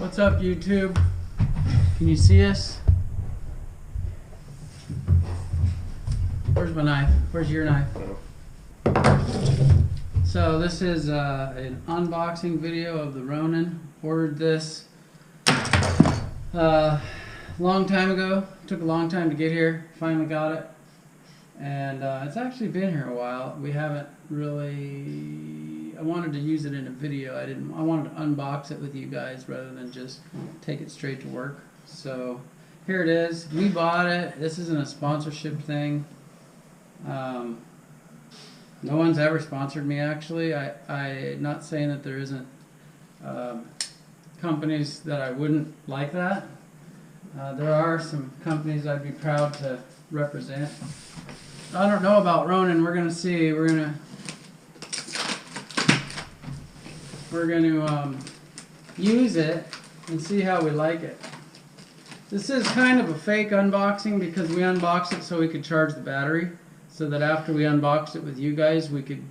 What's up, YouTube? Can you see us? Where's my knife? Where's your knife? So this is an unboxing video of the Ronin. Ordered this long time ago. Took a long time to get here. Finally got it. And it's actually been here a while. We haven't really... I wanted to use it in a video. I wanted to unbox it with you guys rather than just take it straight to work. So here it is. We bought it. This isn't a sponsorship thing. No one's ever sponsored me, actually. I'm not saying that there isn't companies that I wouldn't like that. There are some companies I'd be proud to represent. I don't know about Ronin. We're gonna see. We're gonna use it and see how we like it. This is kind of a fake unboxing because we unboxed it so we could charge the battery, so that after we unboxed it with you guys, we could,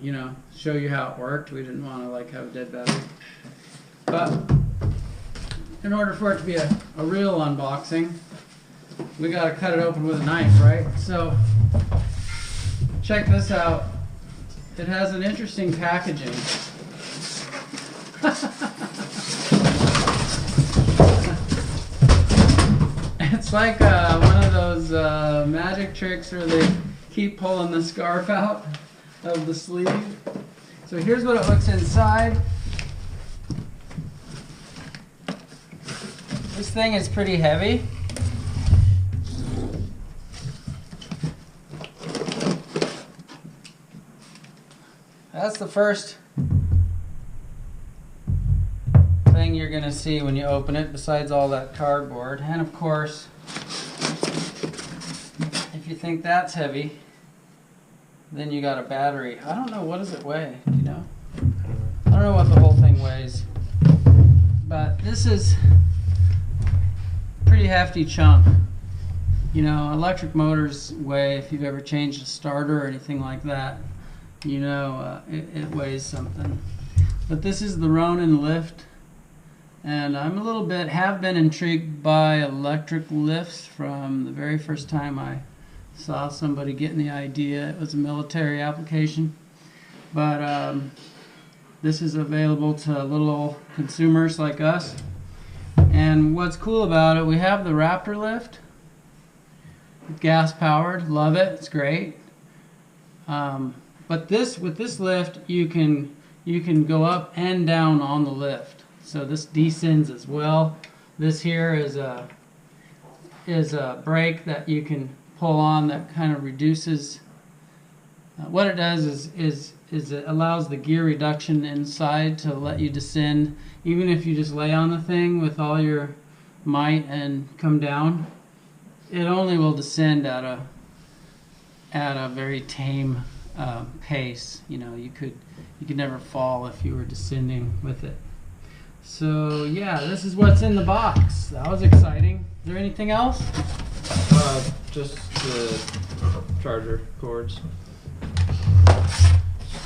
you know, show you how it worked. We didn't want to like have a dead battery. But in order for it to be a real unboxing, we got to cut it open with a knife, right? So check this out. It has an interesting packaging. It's like one of those magic tricks where they keep pulling the scarf out of the sleeve. So here's what it looks inside. This thing is pretty heavy. That's the first thing you're going to see when you open it, besides all that cardboard. And of course, if you think that's heavy, then you got a battery. I don't know, what does it weigh? Do you know? I don't know what the whole thing weighs. But this is a pretty hefty chunk. You know, electric motors weigh, if you've ever changed a starter or anything like that, you know, it weighs something. But this is the Ronin lift, and I'm have been intrigued by electric lifts from the very first time I saw somebody getting the idea. It was a military application, but this is available to little old consumers like us. And what's cool about it, we have the Raptor lift, gas powered, love it, it's great. But with this lift, you can go up and down on the lift. So this descends as well. This here is a brake that you can pull on that kind of reduces. What it does is it allows the gear reduction inside to let you descend, even if you just lay on the thing with all your might and come down. It only will descend at a very tame pace. You know, you could never fall if you were descending with it. So yeah, this is what's in the box. That was exciting. Is there anything else? Just the charger cords.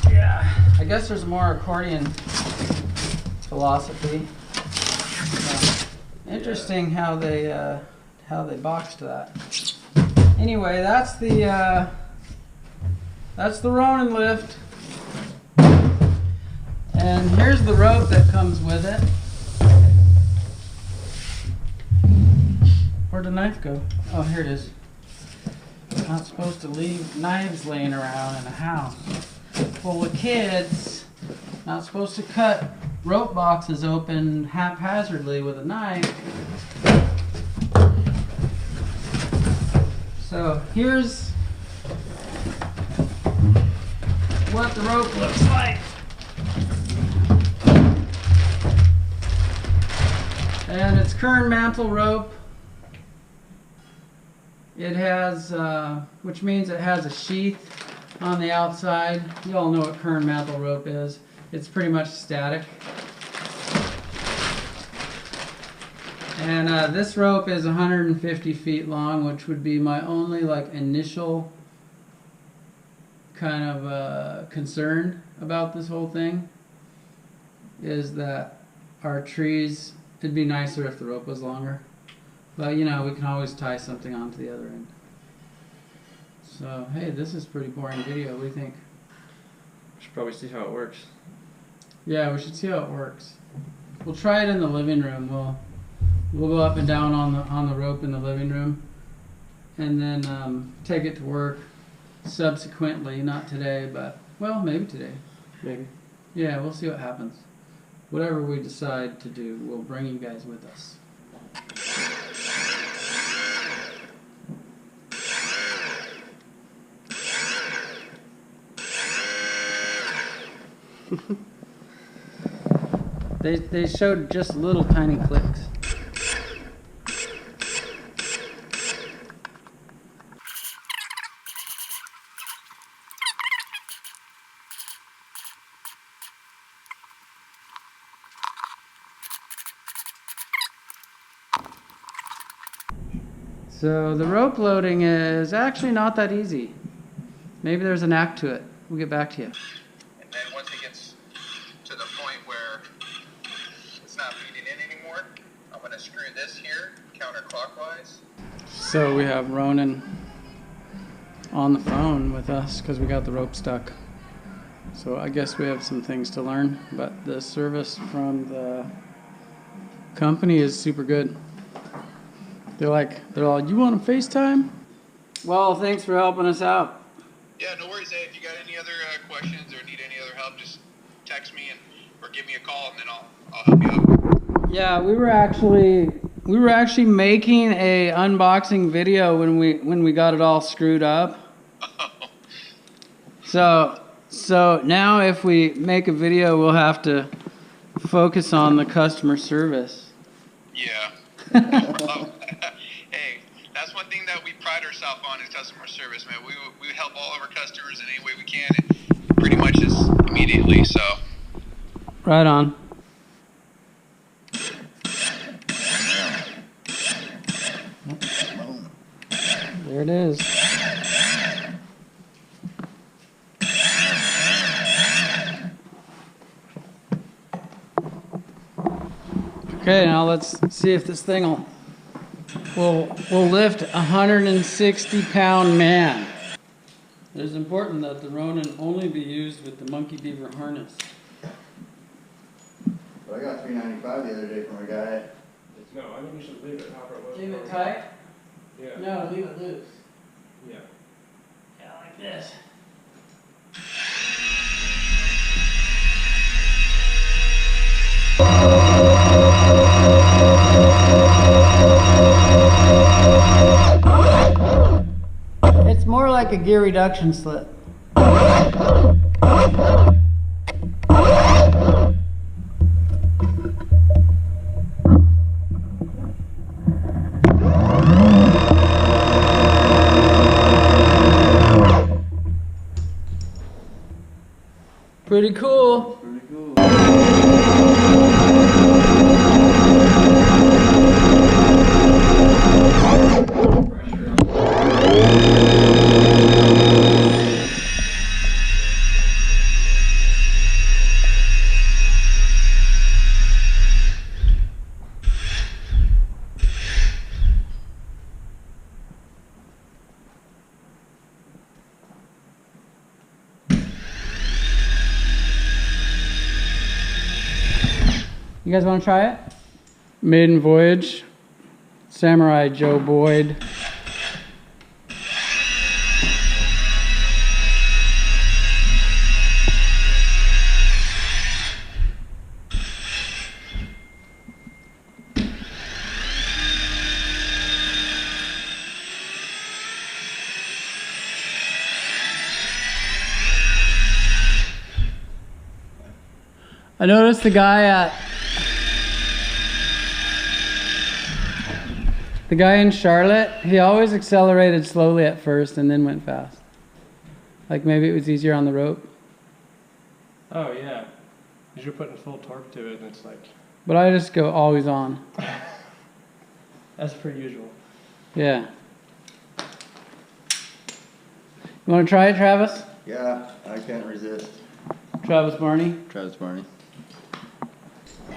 Yeah, I guess there's more accordion philosophy. Interesting how they boxed that. Anyway, that's the Ronin lift. And here's the rope that comes with it. Where'd the knife go? Oh, here it is. Not supposed to leave knives laying around in a house full of kids. Not supposed to cut rope boxes open haphazardly with a knife. So here's what the rope looks like. And it's Kern mantle rope. It has, which means it has a sheath on the outside. You all know what Kern mantle rope is. It's pretty much static. And this rope is 150 feet long, which would be my only like initial kind of concern about this whole thing, is that our trees, it'd be nicer if the rope was longer. But you know, we can always tie something onto the other end. So, hey, this is pretty boring video. What do you think? We should probably see how it works. Yeah, we should see how it works. We'll try it in the living room. We'll go up and down on the rope in the living room, and then take it to work subsequently. Not today, but well, maybe today. Maybe. Yeah, we'll see what happens. Whatever we decide to do, we'll bring you guys with us. They showed just little tiny clicks. So the rope loading is actually not that easy. Maybe there's an act to it. We'll get back to you. And then once it gets to the point where it's not feeding in anymore, I'm going to screw this here counterclockwise. So we have Ronin on the phone with us because we got the rope stuck. So I guess we have some things to learn, but the service from the company is super good. They're all, you want to FaceTime? Well, thanks for helping us out. Yeah, no worries. Hey, if you got any other questions or need any other help, just text me or give me a call, and then I'll help you out. Yeah, we were actually making a unboxing video when we got it all screwed up. So now if we make a video, we'll have to focus on the customer service. Yeah. Hey, that's one thing that we pride ourselves on is customer service, man. We help all of our customers in any way we can, and pretty much just immediately. So. Right on. There it is. Okay, now let's see if this thing will lift a 160-pound man. It is important that the Ronin only be used with the monkey beaver harness. But I got $3.95 the other day from a guy. No, I think we should leave it however it was. Leave it tight? Yeah. No, leave it loose. Yeah. Yeah, like this. It's more like a gear reduction slip. Pretty cool. Pretty cool. You guys want to try it? Maiden Voyage, Samurai Joe Boyd. I noticed the guy in Charlotte, he always accelerated slowly at first and then went fast. Like maybe it was easier on the rope. Oh, yeah. Because you're putting full torque to it, and it's like... But I just go always on. That's per usual. Yeah. You want to try it, Travis? Yeah, I can't resist. Travis Barney? Travis Barney.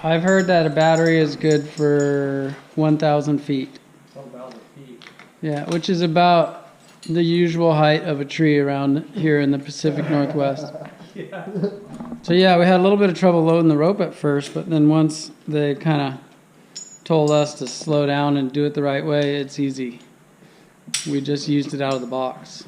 I've heard that a battery is good for 1,000 feet. 1,000 feet. Yeah, which is about the usual height of a tree around here in the Pacific Northwest. Yeah. So yeah, we had a little bit of trouble loading the rope at first, but then once they kind of told us to slow down and do it the right way, it's easy. We just used it out of the box.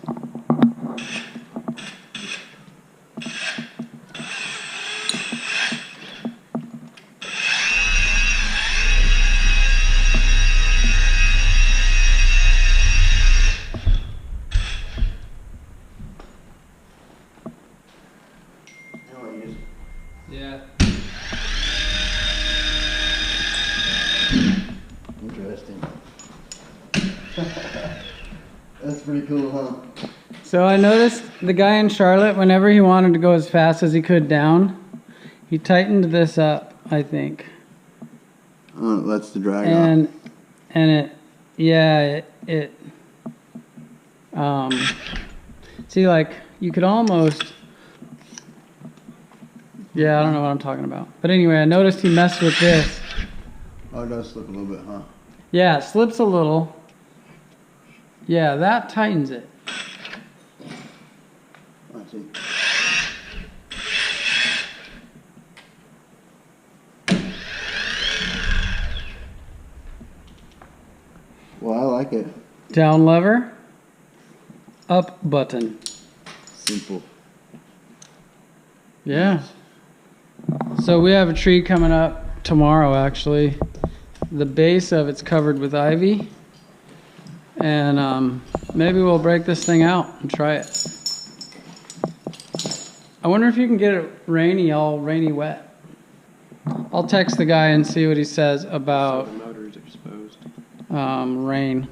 Yeah. Interesting. That's pretty cool, huh? So I noticed the guy in Charlotte, whenever he wanted to go as fast as he could down, he tightened this up, I think. Oh, it lets the drag And it, yeah, see, like, you could almost, yeah, I don't know what I'm talking about. But anyway, I noticed he messed with this. Oh, it does slip a little bit, huh? Yeah, it slips a little. Yeah, that tightens it. I see. Well, I like it. Down lever, up button. Simple. Yeah. So we have a tree coming up tomorrow, actually. The base of it's covered with ivy. And maybe we'll break this thing out and try it. I wonder if you can get it rainy, all rainy wet. I'll text the guy and see what he says about So the motor's exposed. rain.